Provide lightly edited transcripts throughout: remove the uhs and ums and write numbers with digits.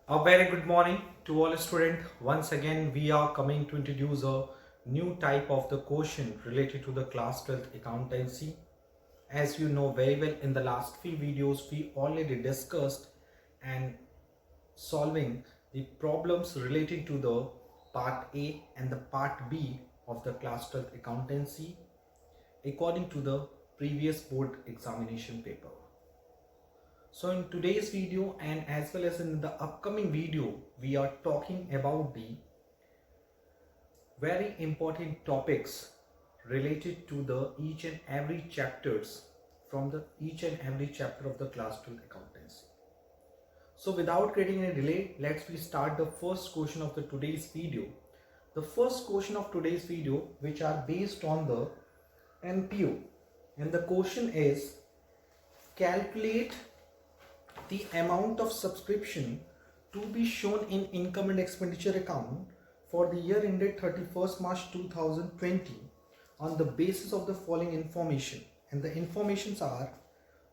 A very good morning to all students. Once again, we are coming to introduce a new type of the question related to the class 12th accountancy. As you know very well, in the last few videos, we already discussed and solving the problems relating to the part A and the part B of the class 12th accountancy according to the previous board examination paper. So in today's video and as well as in the upcoming video, we are talking about the very important topics related to the each and every chapters from the each and every chapter of the class 12 accountancy. So without creating any delay, let's we start the first question of the today's video. The first question of today's video, which are based on the NPO, and the question is calculate the amount of subscription to be shown in income and expenditure account for the year ended 31st March 2020 on the basis of the following information, and the informations are: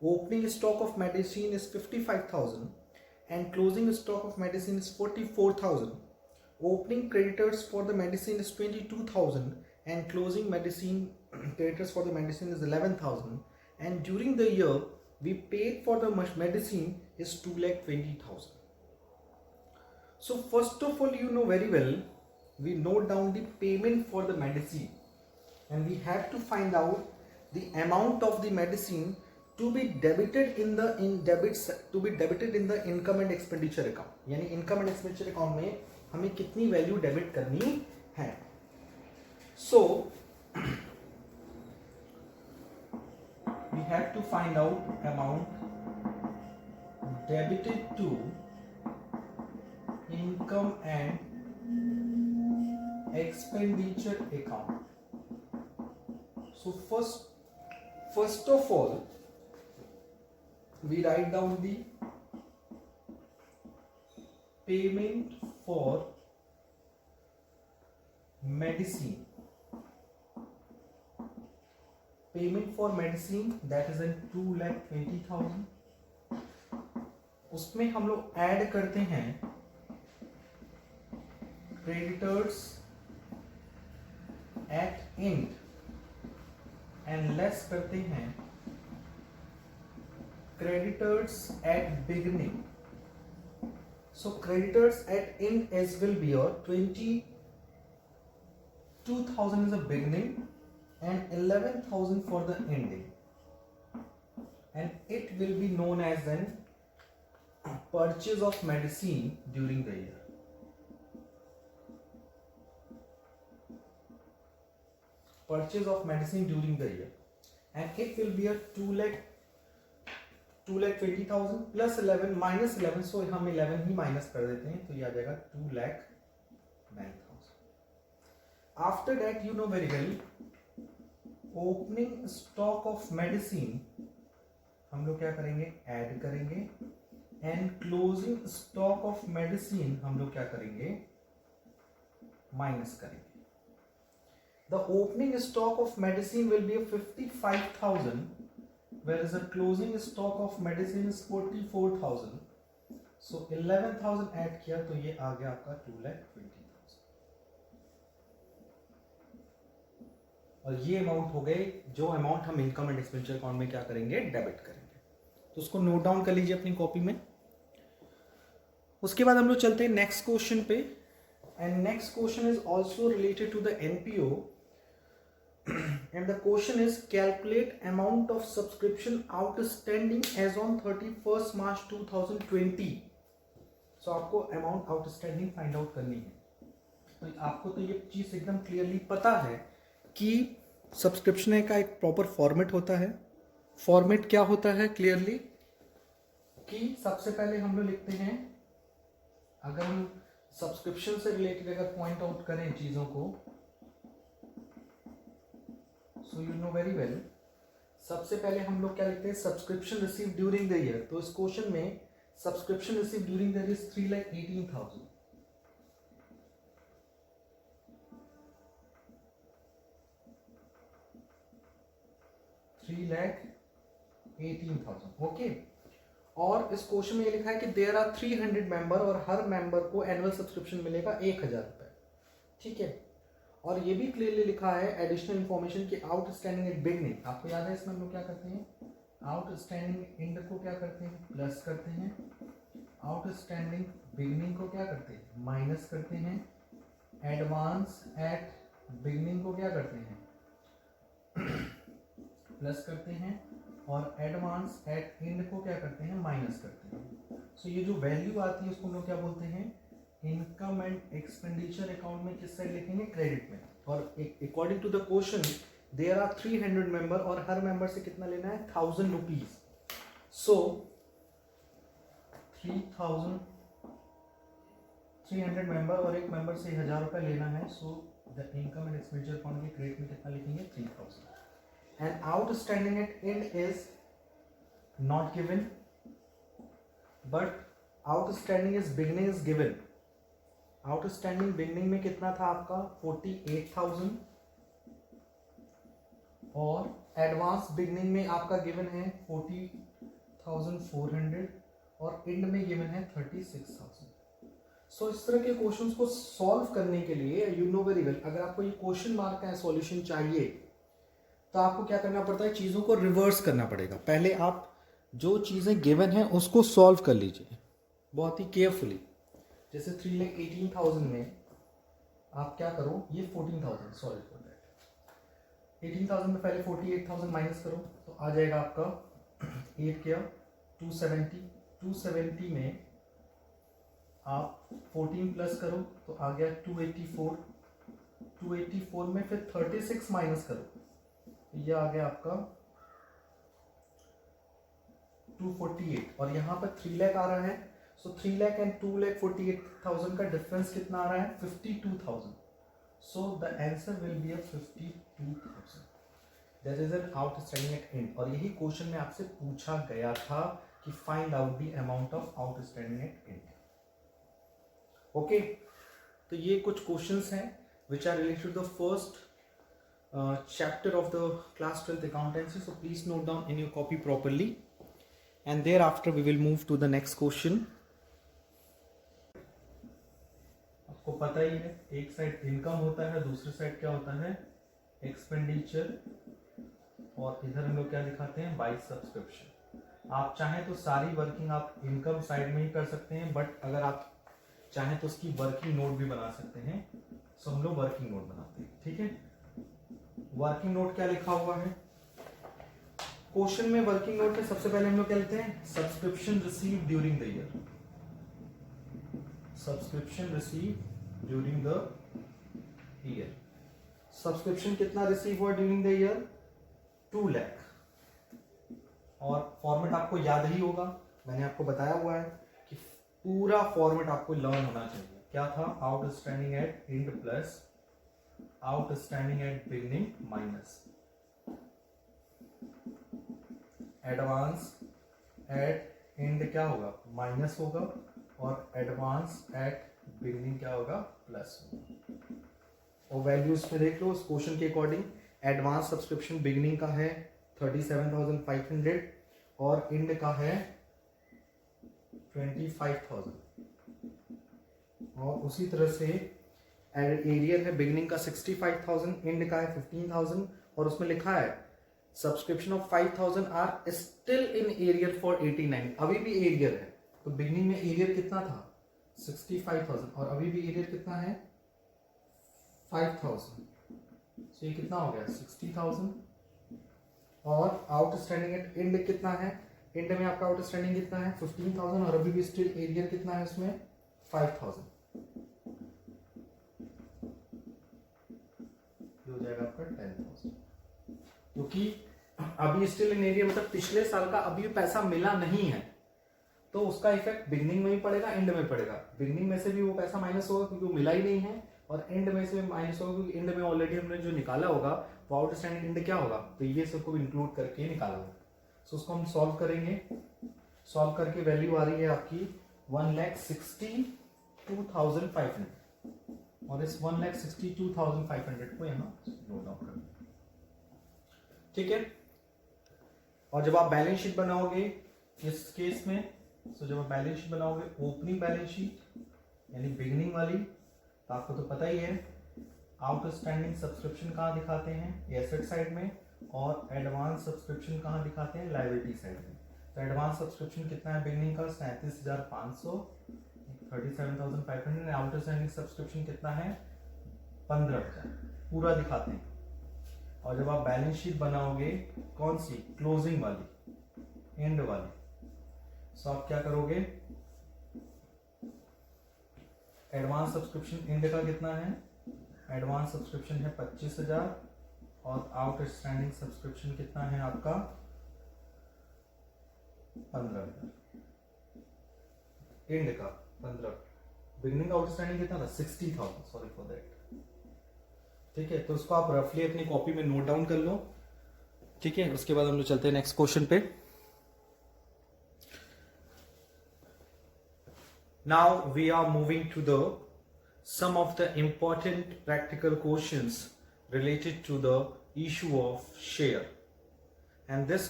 opening stock of medicine is 55,000 and closing stock of medicine is 44,000. Opening creditors for the medicine is 22,000 and closing medicine creditors for the medicine is 11,000, and during the year we paid for the medicine is 2,20,000. So first of all, you know very well, we note down the payment for the medicine and we have to find out the amount of the medicine to be debited in the income and expenditure account. यानी income and expenditure account में हमें कितनी value debit करनी है. So we have to find out amount debited to income and expenditure account. So first of all, we write down the payment for medicine. Payment for medicine, that is in 2,20,000. उसमें हम लोग add करते हैं creditors at end and less करते हैं creditors at beginning. So creditors at end as will be your 22,000 is a beginning and 11,000 for the ending, and it will be known as an purchase of medicine during the year. Purchase of medicine during the year, and it will be a 2,20,000 plus 11 minus 11, so हम 11 ही minus कर देते हैं तो ये आ जाएगा 2,09,000. After that, you know very well, opening stock of medicine हम लोग क्या करेंगे, ऐड करेंगे, and closing stock of medicine हम लोग क्या करेंगे, माइनस करेंगे. The opening stock of medicine will be 55,000, whereas the closing stock of medicine is 44,000. So 11,000 add किया तो ये आ गया आपका 2,20,000. और ये अमाउंट हो गए जो अमाउंट हम इनकम एंड एक्सपेंडिचर अकाउंट में क्या करेंगे, डेबिट करेंगे. तो उसको नोट डाउन कर लीजिए अपनी कॉपी में. उसके बाद हम लोग चलते हैं नेक्स्ट क्वेश्चन पे, and next question is also related to the NPO, and the question is calculate amount of subscription outstanding as on 31st March 2020. So आपको amount outstanding find out करनी है. तो आपको तो ये चीज एकदम क्लियरली पता है कि सब्सक्रिप्शन का एक प्रॉपर फॉर्मेट होता है. फॉर्मेट क्या होता है क्लियरली, कि सबसे पहले हम लोग लिखते हैं, अगर हम सब्सक्रिप्शन से रिलेटेड अगर पॉइंट आउट करें चीजों को, सो यू नो वेरी वेल, सबसे पहले हम लोग क्या लिखते हैं, subscription receive during the year. तो इस क्वेश्चन में subscription receive during the year is 3,18,000. 3,18,000. Okay. और इस क्वेश्चन में ये लिखा है कि देयर आर 300 मेंबर और हर मेंबर को एनुअल सब्सक्रिप्शन मिलेगा 1000 रुपये, ठीक है। और ये भी क्लियरली लिखा है एडिशनल इन्फॉर्मेशन की आउटस्टैंडिंग एट बिगनिंग, आपको याद है इसमें हम लोग क्या करते हैं, आउटस्टैंडिंग एंड को क्या करते हैं, प्लस करते हैं, आउटस्टैंडिंग बिगनिंग को क्या करते हैं, माइनस करते हैं, एडवांस एट बिगनिंग को क्या करते हैं, प्लस करते हैं, और एडवांस एट एंड को क्या करते हैं, माइनस करते हैं। सो ये जो वैल्यू आती है उसको हम लोग क्या बोलते हैं, इनकम एंड एक्सपेंडिचर अकाउंट में किस साइड लिखेंगे, क्रेडिट में। और according to the question there are 300 member और हर मेंबर से कितना लेना है, 1000 रुपीज। सो 300 मेंबर और एक मेंबर से 1000 रुपये लेना है। So the income and expenditure account के क्रेडिट में कितना लिखेंगे, 3000। And outstanding at and is not given but outstanding is beginning is given. Outstanding beginning में कितना था आपका, 48,000 और एडवांस बिगनिंग में आपका गिवन है 40,400 और एंड में गिवन है 36,000। सो इस तरह के क्वेश्चंस को सॉल्व करने के लिए यू नो वेरी वेल, अगर आपको ये क्वेश्चन मार्क का सॉल्यूशन चाहिए तो आपको क्या करना पड़ता है, चीज़ों को रिवर्स करना पड़ेगा। पहले आप जो चीज़ें गिवन हैं उसको सॉल्व कर लीजिए बहुत ही केयरफुली। जैसे 3,18,000 में आप क्या करो, ये 14,000 सॉरी फॉर दैट, 18,000 में पहले 48,000 माइनस करो तो आ जाएगा आपका 8 क्या 270 में आप 14 प्लस करो तो आ गया 284 में फिर 36 माइनस करो तो ये आ गया आपका 248 और यहाँ पर 3 लाख आ रहा है। सो 3 लाख एंड 2,48,000 का डिफरेंस कितना आ रहा है, 52,000। So the answer will be 52,000। That is an outstanding at end. और यही क्वेश्चन में आपसे पूछा गया था कि find out the amount of outstanding at end. Okay, तो ये कुछ क्वेश्चंस हैं which are related to the first chapter of the class 12th accountancy. So please note down in your copy properly and thereafter we will move to the next question. आपको पता ही है एक side income होता है दूसरी side क्या होता है, एक्सपेंडिचर, और इधर हम लोग क्या दिखाते हैं, बाय सब्सक्रिप्शन। आप चाहें तो सारी वर्किंग आप इनकम साइड में ही कर सकते हैं, बट अगर आप चाहें तो उसकी वर्किंग नोट भी बना सकते हैं। सो हम लोग वर्किंग नोट बनाते हैं, ठीक है। वर्किंग नोट क्या लिखा हुआ है क्वेश्चन में, वर्किंग नोट में सबसे पहले हम लोग क्या लिखते हैं, subscription receive during the year, subscription receive during the year. Subscription कितना रिसीव हुआ ड्यूरिंग द ईयर, 2 लाख। और फॉर्मेट आपको याद ही होगा, मैंने आपको बताया हुआ है कि पूरा फॉर्मेट आपको लर्न होना चाहिए। क्या था, outstanding at and plus outstanding at beginning minus advance at and क्या होगा, माइनस होगा, और एडवांस एट बिगनिंग क्या होगा, प्लस होगा। और वैल्यूज में देख लो इस क्वेश्चन के अकॉर्डिंग, एडवांस सब्सक्रिप्शन बिगनिंग का है 37,500 और एंड का है 25,000। और उसी तरह से एरियर है बिगनिंग का 65,000, एंड का है 15,000, और उसमें लिखा है subscription of 5,000 are still in arrear for 89, अभी भी एरियर है। तो बिगनिंग में एरियर कितना था, 65,000, और अभी भी एरियर कितना है, 5,000। तो ये कितना हो गया, 60,000। और आउटस्टैंडिंग एट एंड कितना है, एंड में आपका आउटस्टैंडिंग कितना है, 15,000, और अभी भी स्टिल एरियर कितना है उसमें, 5,000। हो जाएगा आपका 10,000, क्योंकि अभी स्टिल इन एरिया मतलब पिछले साल का अभी पैसा मिला नहीं है, तो उसका इफेक्ट बिगनिंग में भी पड़ेगा, एंड में पड़ेगा। बिगनिंग में से भी वो पैसा माइनस होगा क्योंकि वो मिला ही नहीं है, और एंड में से माइनस होगा क्योंकि एंड में ऑलरेडी हमने जो निकाला होगा वो आउटस्टैंडिंग एंड क्या होगा, प्रीवियस को भी इंक्लूड करके निकाला होगा। सो उसको हम सॉल्व करेंगे, सॉल्व करके वैल्यू आ रही है आपकी 1,62,500, और इस 1,62,500 को यहाँ नोट डाउन कर, ठीक है। और जब आप बैलेंस शीट बनाओगे इस केस में जब आप बैलेंस शीट बनाओगे, ओपनिंग बैलेंस शीट यानी बिगिनिंग वाली, तो आपको तो पता ही है आउटस्टैंडिंग सब्सक्रिप्शन कहाँ दिखाते हैं, एसेट साइड में, और एडवांस सब्सक्रिप्शन कहाँ दिखाते हैं, लायबिलिटी साइड में। तो एडवांस सब्सक्रिप्शन कितना है बिगिनिंग का, 37,500, 37,500। आउटस्टैंडिंग सब्सक्रिप्शन कितना है, 15,000, पूरा दिखाते हैं। और जब आप बैलेंस शीट बनाओगे, कौन सी, क्लोजिंग वाली, एंड वाली, तो आप क्या करोगे, एडवांस सब्सक्रिप्शन एंड का कितना है, एडवांस सब्सक्रिप्शन है 25,000, और आउटस्टैंडिंग सब्सक्रिप्शन कितना है आपका 15,000। एंड का 15, बिगिनिंग का आउटस्टैंडिंग कितना था, 60,000, सॉरी फॉर दैट। ठीक है, तो उसको आप रफली अपनी कॉपी में नोट डाउन कर लो। ठीक है, उसके बाद हम लोग चलते हैं नेक्स्ट क्वेश्चन पे। Now we are moving to some of the important practical questions related to the issue of share, and this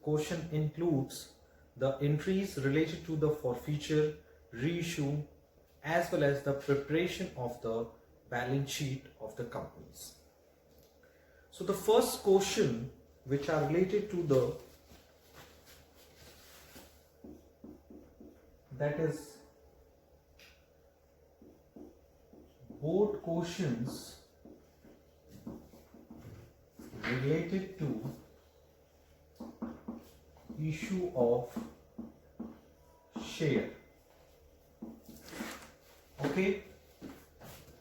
question includes the entries related to the forfeiture, reissue, as well as the preparation of the balance sheet of the companies. So the first question which are related to the, that is board questions related to issue of share. Okay,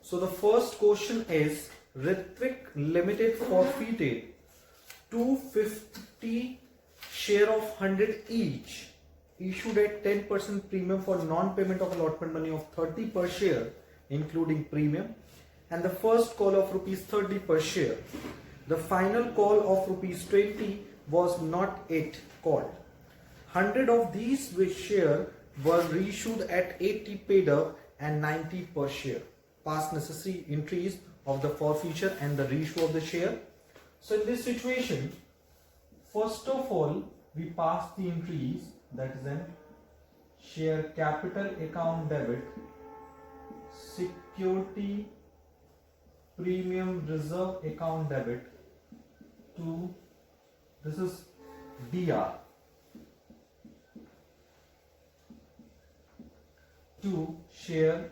so the first question is Ritwik Limited forfeited 250 share of 100 each issued at 10% premium for non-payment of allotment money of 30 per share including premium, and the first call of rupees 30 per share. The final call of rupees 20 was not yet called. 100 of these share were reissued at 80 paid up and 90 per share. Past necessary entries of the forfeiture and the reissue of the share. So in this situation, first of all we pass the entries, that is an share capital account debit, security premium reserve account debit to, this is DR, to share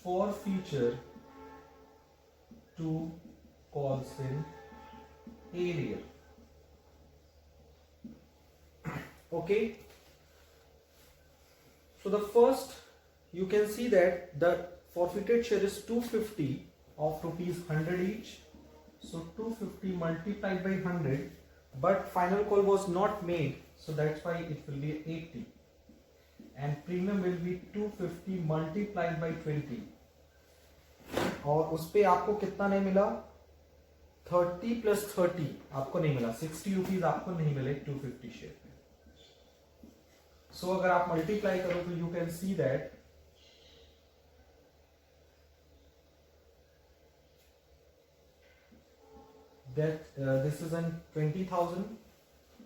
forfeiture to calls in area. Okay, so the first, you can see that the forfeited share is 250 of rupees 100 each, so 250 multiplied by 100, but final call was not made, so that's why it will be 80, and premium will be 250 multiplied by 20, और उस पे आपको कितना नहीं मिला, 30 plus 30 आपको नहीं मिला, 60 रुपीज आपको नहीं मिले 250 शेयर में। सो अगर आप मल्टीप्लाई करो तो you can see that this is an 20,000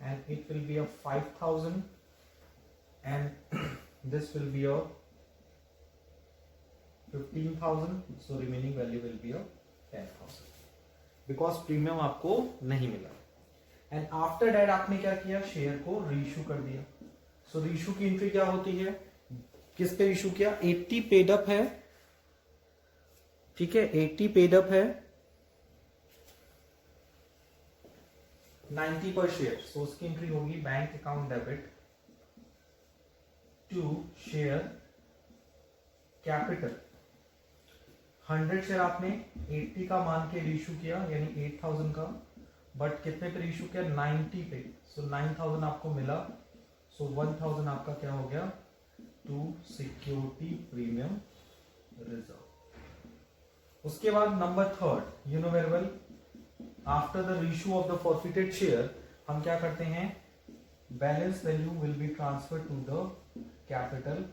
and it will be a 5,000 and this will be a 15,000, so remaining value will be a 10,000 because premium आपको नहीं मिला। एंड आफ्टर दैट आपने क्या किया, शेयर को रीइश्यू कर दिया। सो रीइश्यू की एंट्री क्या होती है, किस पे इश्यू किया, 80 पेड अप है, ठीक है, 80 पेड अप है, 90 पर शेयर, सो उसकी एंट्री होगी bank account debit to share capital. 100 share आपने 80 का मान के रीइश्यू किया यानी 8,000 का, बट कितने पे रीइश्यू किया, 90 पे, सो 9,000 आपको मिला, सो 1,000 आपका क्या हो गया, टू सिक्योरिटी प्रीमियम रिजर्व। उसके बाद number third, you know very well, after the reissue of the forfeited share हम क्या करते हैं, balance value will be transfer to the capital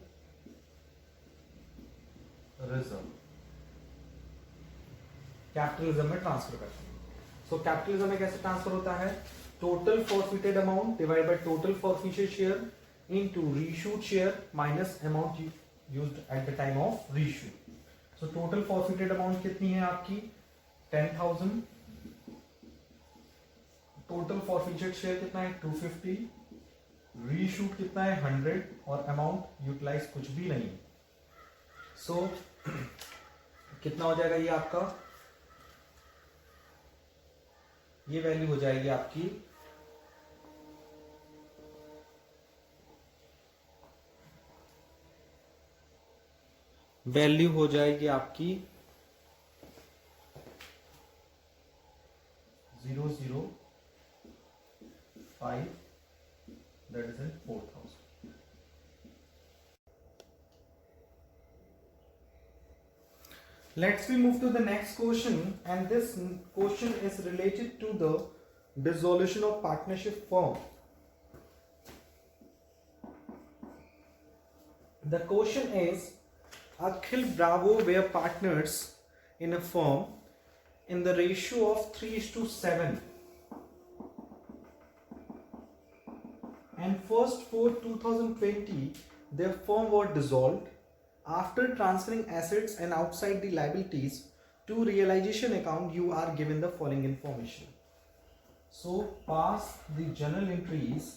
reserve, capitalism में ट्रांसफर करते हैं। सो कैपिटलिज्म में कैसे ट्रांसफर होता है, total forfeited amount divided by total forfeited share into reissued share minus amount used at the time of reissue. So total forfeited amount कितनी है आपकी 10,000, total forfeited share कितना है 250, reissued कितना है 100 और amount यूटिलाइज कुछ भी नहीं. So कितना हो जाएगा ये आपका, ये वैल्यू हो जाएगी आपकी वैल्यू हो जाएगी आपकी 005, that is 4,000. Let's we move to the next question, and this question is related to the dissolution of partnership firm. The question is, Akhil Bravo were partners in a firm in the ratio of 3:7, and first for 2020 their firm was dissolved. After transferring assets and outside the liabilities to realization account, you are given the following information. So pass the journal entries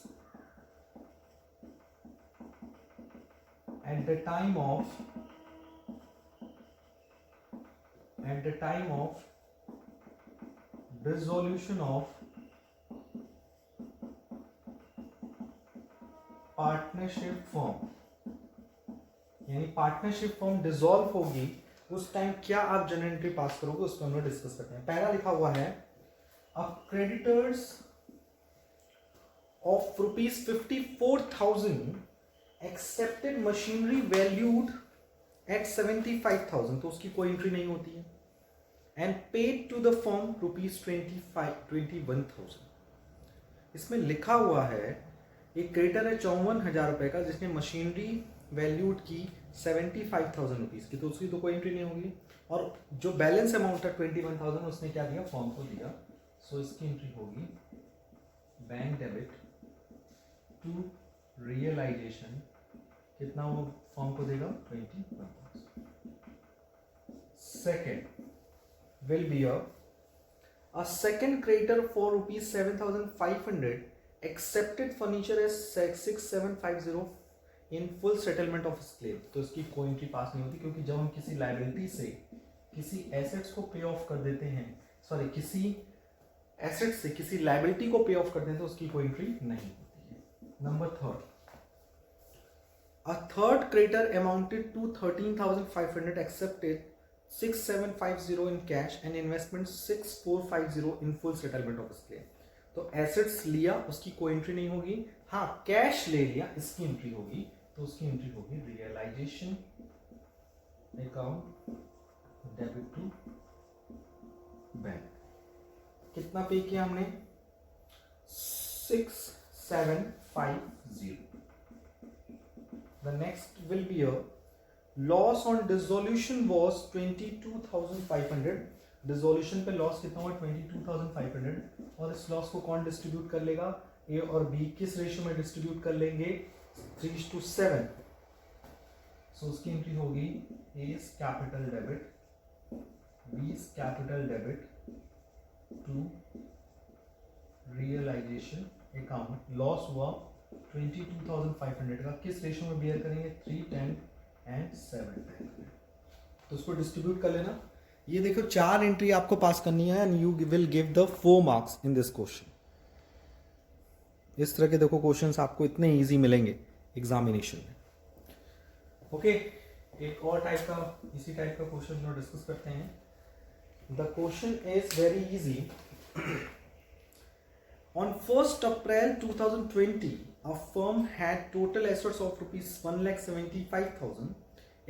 at the time of dissolution of partnership firm, यानी partnership firm dissolve होगी उस time क्या आप general entry पास करोगे, उसको हम लोग discuss करते हैं. पहला लिखा हुआ है creditors of ₹54,000 accepted machinery valued at 75,000, तो उसकी कोई एंट्री नहीं होती है. And paid to the firm ₹21,000. इसमें लिखा हुआ है एक क्रेडिटर है 54,000 रुपए का जिसने मशीनरी वैल्यूड की 75,000 रुपीज की, तो उसकी तो कोई एंट्री नहीं होगी. और जो बैलेंस अमाउंट है 21,000 उसने क्या दिया, फर्म को दिया. सो इसकी एंट्री होगी बैंक डेबिट टू रियलाइजेशन. कितना वो फर्म को देगा 21,000. Second will be a second creditor for ₹7,500 accepted furniture as 6750 in full settlement of his claim. तो इसकी कोई एंट्री पास नहीं होती, क्योंकि जब हम किसी लाइबिलिटी से किसी एसेट्स को पे ऑफ कर देते हैं, सॉरी किसी एसेट से किसी लाइबिलिटी को पे ऑफ कर देते हैं, तो उसकी कोई एंट्री नहीं होती है. Number third, a third creditor amounted to 13,500 accepted 6750 in cash and investment 6450 in full settlement of his claim. तो एसेट्स लिया उसकी कोई एंट्री नहीं होगी. हाँ कैश ले लिया इसकी एंट्री होगी, तो उसकी एंट्री होगी realisation account debit to bank. कितना पे किया हमने 6750. The next will be a loss on dissolution was 22,500. Dissolution पे लॉस कितना हुआ 22,500. और इस लॉस को कौन डिस्ट्रीब्यूट कर लेगा, ए और बी किस रेशियो में डिस्ट्रीब्यूट कर लेंगे 3:7. सो उसकी एंट्री होगी A is capital debit, B is capital debit to realisation account. Loss हुआ 22,500 का, किस रेशियो में बियर करेंगे 3:10 एंड 7:10. तो उसको डिस्ट्रीब्यूट कर लेना. ये देखो 4 एंट्री आपको पास करनी है and you will give the 4 marks in this question. इस तरह के देखो क्वेश्चंस आपको इतने इजी मिलेंगे एग्जामिनेशन में. ओके, एक और टाइप का इसी टाइप का क्वेश्चन जो डिस्कस करते हैं. The question is very easy. On 1st April 2020 a firm had total assets of ₹1,75,000,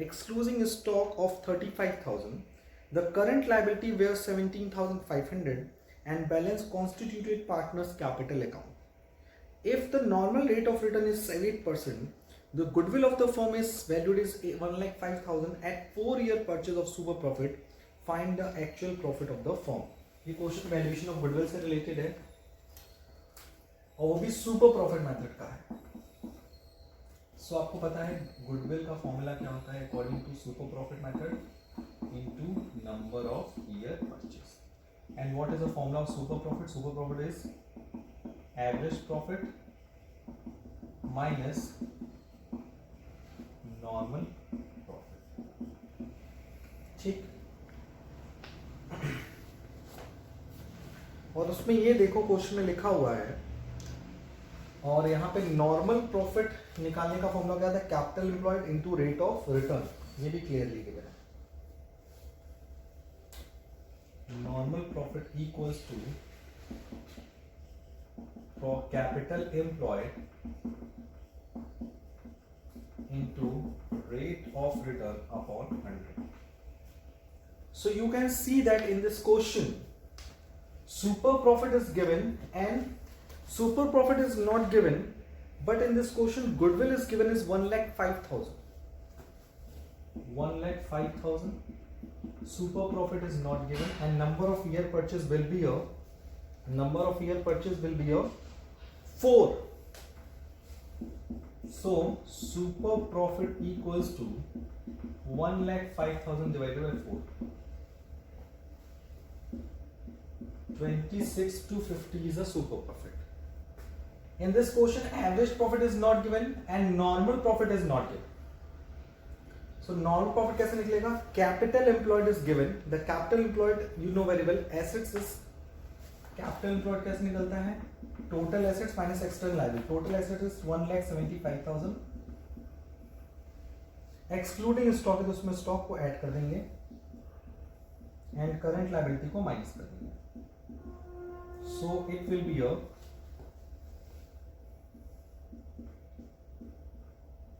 excluding a stock of 35,000. The current liability were 17,500 and balance constituted partners capital account. If the normal rate of return is 8%, the goodwill of the firm is valued as 1,05,000 at 4-year purchase of super profit. Find the actual profit of the firm. ये question valuation of goodwill से related है. और वो भी super profit method का है। सो आपको पता है गुडविल का फॉर्मूला क्या होता है according to super profit method into number of year purchase. And what is the formula of super profit? Super profit is average profit minus normal profit. ठीक, और उसमें ये देखो क्वेश्चन में लिखा हुआ है, और यहाँ पे नॉर्मल प्रॉफिट निकालने का फॉर्मूला क्या था? Capital employed into rate of return. ये भी क्लियरली गिवन है। Normal profit equals to capital employed into rate of return upon 100। So you can see that in this question, super profit is given and super profit is not given, but in this question goodwill is given is 1,05,000. 1,05,000. Super profit is not given, and number of year purchase will be a 4. So super profit equals to 1,05,000 divided by 4. 26,250 is a super profit. In this question, average profit is not given and normal profit is not given. So normal profit कैसे निकलेगा? Capital employed is given. The capital employed you know very well. Assets is capital employed कैसे निकलता है? Total assets minus external liability. Total assets is 1,75,000. Excluding stock है तो उसमें stock को add कर देंगे and current liability को माइनस कर देंगे. So it will be a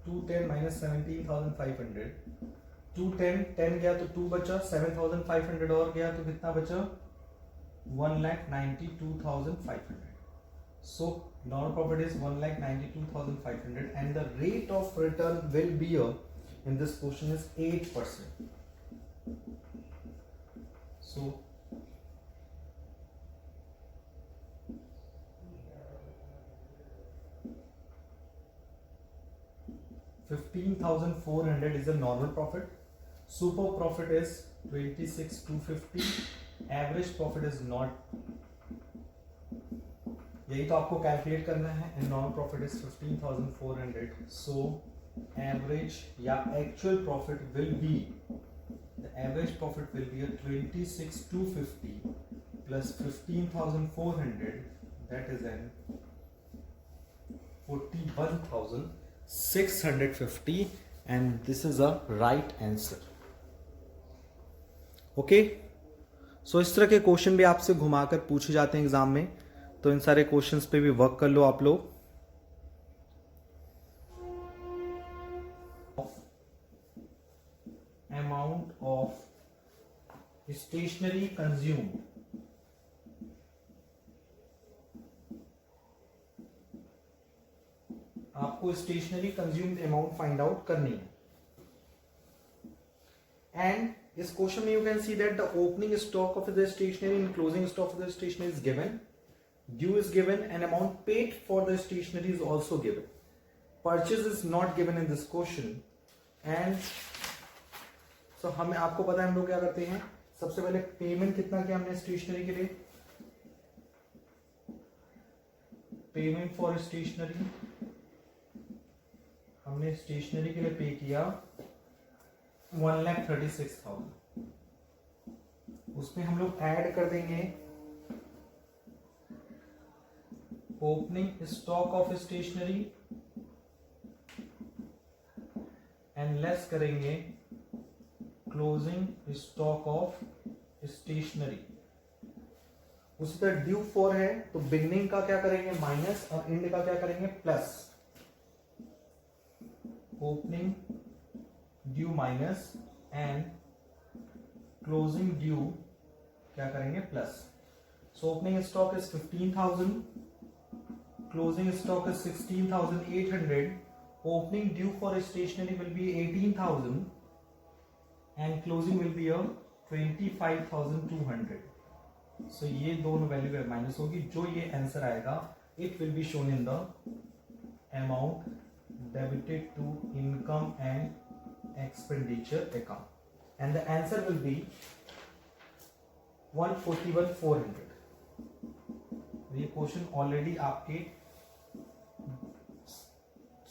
210 minus 17,500. 10 गया तो 2 बचा, 7,500 और गया तो कितना बचा? 1,92,500. So normal profit is 1,92,500 and the rate of return will be in this question is 8%. So 15,400 is a normal profit. Super profit is 26,250. Average profit is not. यही तो आपको कैलकुलेट करना है. And normal profit is 15,400. So average या actual profit will be, the average profit will be a 26,250 plus 15,400. That is an 41,650 and this is a right answer. Okay, so इस तरह के question भी आपसे घुमाकर पूछे जाते हैं एग्जाम में, तो इन सारे क्वेश्चंस पे भी वर्क कर लो आप लोग. अमाउंट ऑफ स्टेशनरी कंज्यूम, आपको stationery consumed amount find out करनी है. एंड इस क्वेश्चन में you can see that the opening stock of the stationery and closing stock of the stationery is given, due is given and amount paid for the stationery is also given. Purchase is not given in this question. And so हमें आपको पता है हम लोग क्या करते हैं, सबसे पहले पेमेंट कितना किया हमने स्टेशनरी के लिए? पेमेंट फॉर स्टेशनरी हमने स्टेशनरी के लिए पे किया 1,36,000. उसमें हम लोग ऐड कर देंगे opening stock of stationery and less करेंगे क्लोजिंग स्टॉक ऑफ स्टेशनरी. उसी तरह ड्यू 4 है तो बिगनिंग का क्या करेंगे? माइनस, और एंड का क्या करेंगे? Plus. Opening due minus and closing due क्या करेंगे? Plus. So opening stock is 15,000, closing stock is 16,800, opening due for stationery will be 18,000 and closing will be 25,200. So ये दोनों वैल्यू माइनस होगी, जो ये आंसर आएगा it will be shown in the amount debited to income and expenditure account, and the answer will be 141,400. ये question already आपके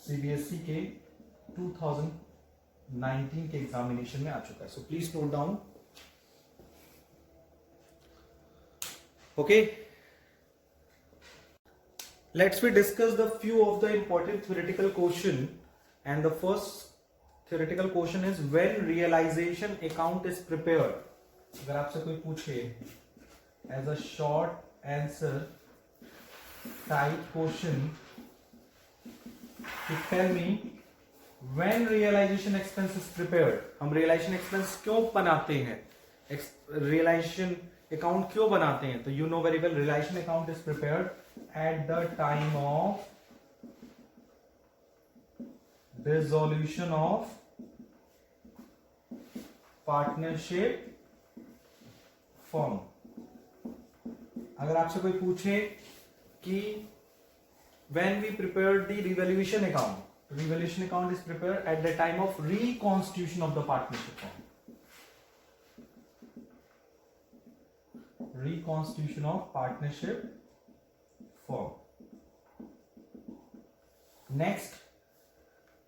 CBSE के 2019 के एग्जामिनेशन में आ चुका है, so please note down. Okay, let's we discuss the few of the important theoretical question, and the first theoretical question is when realization account is prepared. अगर आपसे कोई पूछे as a short answer type question to tell me when realization expense is prepared, हम realization expense क्यों बनाते हैं, realization account क्यों बनाते हैं, तो you know very well realization account is prepared at the time of dissolution of partnership firm. अगर आपसे कोई पूछे कि when we prepared the revaluation account, revaluation account is prepared at the time of reconstitution of the partnership firm. Reconstitution of partnership firm. Next,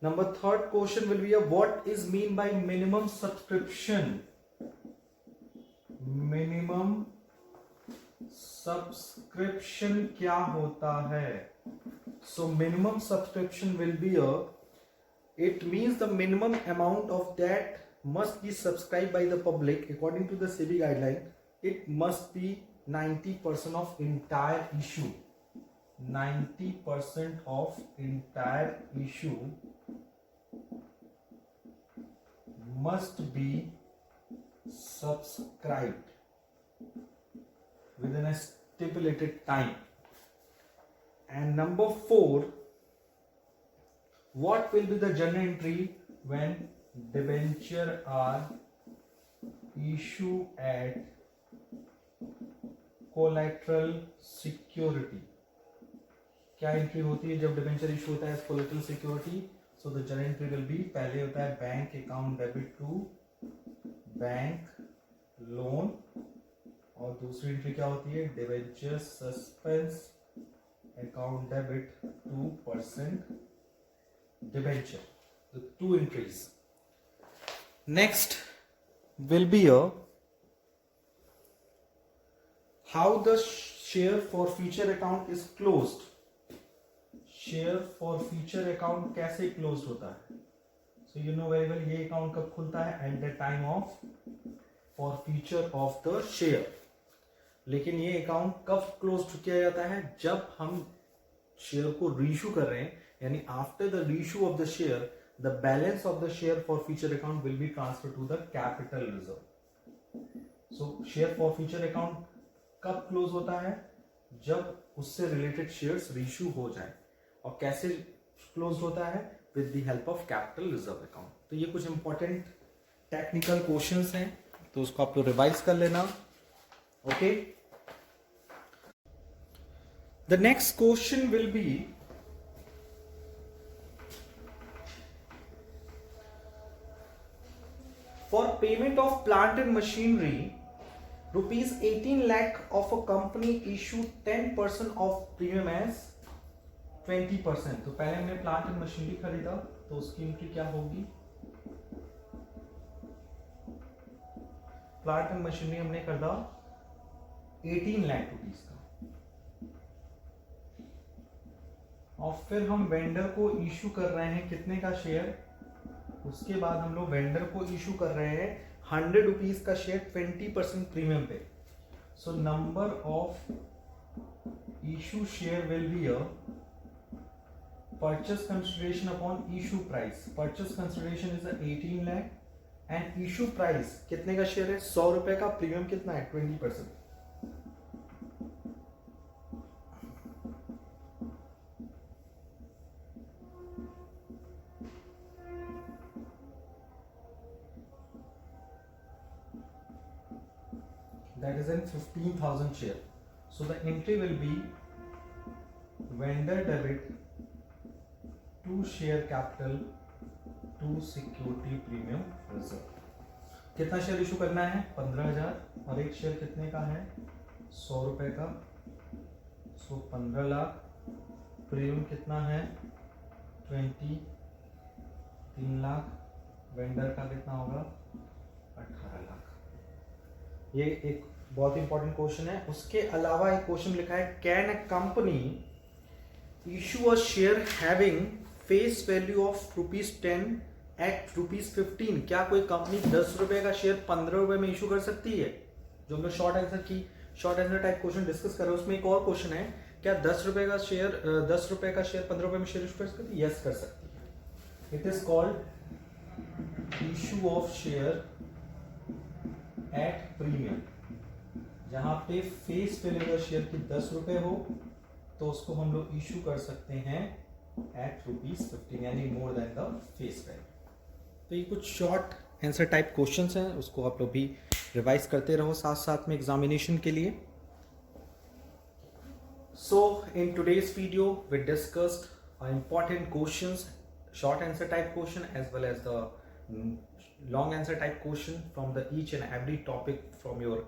number third question will be what is mean by minimum subscription. Minimum subscription क्या होता है? So minimum subscription will be it means the minimum amount of that must be subscribed by the public according to the SEBI guideline. It must be 90% of entire issue. 90% of entire issue must be subscribed within a stipulated time. And number 4, what will be the journal entry when debenture are issued at collateral security? क्या entry होती है जब debenture issue होता है collateral security? So the journal entry will be, पहले होता है bank account debit to bank loan, और दूसरी एंट्री क्या होती है debenture suspense account debit to percent debenture. The two entries. Next will be how the share forfeiture account is closed. Share forfeiture account कैसे close होता है? So you know very well ये account कब खुलता है? At the time of forfeiture of the share. लेकिन ये account कब क्लोज किया जाता है? जब हम शेयर को रीइश्यू कर रहे हैं, यानी after the reissue of the share the balance of the share forfeiture account will be transfer to the capital reserve. So share forfeiture account कब क्लोज होता है? जब उससे रिलेटेड शेयर्स रीइश्यू हो जाए. और कैसे क्लोज होता है? With the help of capital reserve account. तो ये कुछ इंपॉर्टेंट टेक्निकल क्वेश्चंस हैं, तो उसको आप लोग रिवाइज कर लेना. Okay, the next question will be for payment of plant and machinery rupees 18 lakh of a company issued 10% of premium as 20%. तो पहले हमने प्लांट एंड मशीनरी खरीदा, तो उसकी एंट्री क्या होगी? प्लांट एंड मशीनरी हमने खरीदा 18 लाख रुपीस का, और फिर हम वेंडर को इशू कर रहे हैं कितने का शेयर? उसके बाद हम लोग वेंडर को इशू कर रहे हैं 100 रुपीज का शेयर 20% प्रीमियम पे. So number of issue share will be purchase consideration upon issue price. Purchase consideration is 18 lakh and issue price कितने का शेयर है? 100 रुपए का. प्रीमियम कितना है? 20%. That is in 15,000 share. So the entry will be vendor debit to share capital to security premium reserve. कितना share issue करना है? 15,000 और एक शेयर कितने का है? 100 रुपए का। सो 15 लाख। प्रीमियम कितना है? 20। 3 लाख। वेंडर का कितना होगा? 18 लाख। ये एक बहुत इंपॉर्टेंट क्वेश्चन है। उसके अलावा एक क्वेश्चन लिखा है, can a company issue a share having face value of ₹10 at ₹15? क्या कोई कंपनी 10 रुपए का शेयर 15 रुपए में इशू कर सकती है? जो हम लोग short answer type question discuss कर रहे हैं, उसमें एक और क्वेश्चन है, क्या 10 रुपए का शेयर 15 रुपए में शेयर इशू कर सकती है? यस, कर सकती है। It is called issue of share at premium. जहां पे फेस वैल्यू का शेयर की 10 रुपए हो तो उसको हम लोग इशू कर सकते हैं एट ₹15, यानी more than the face value. तो ये कुछ शॉर्ट आंसर टाइप क्वेश्चंस हैं, उसको आप लोग भी रिवाइज करते रहो साथ साथ में एग्जामिनेशन के लिए। So in today's video we discussed important questions, short answer type question as well as the long answer type question from the each and every topic from your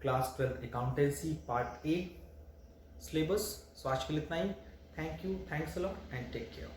class 12 accountancy part A syllabus. So आज के लिए इतना ही। Thank you, thanks a lot and take care.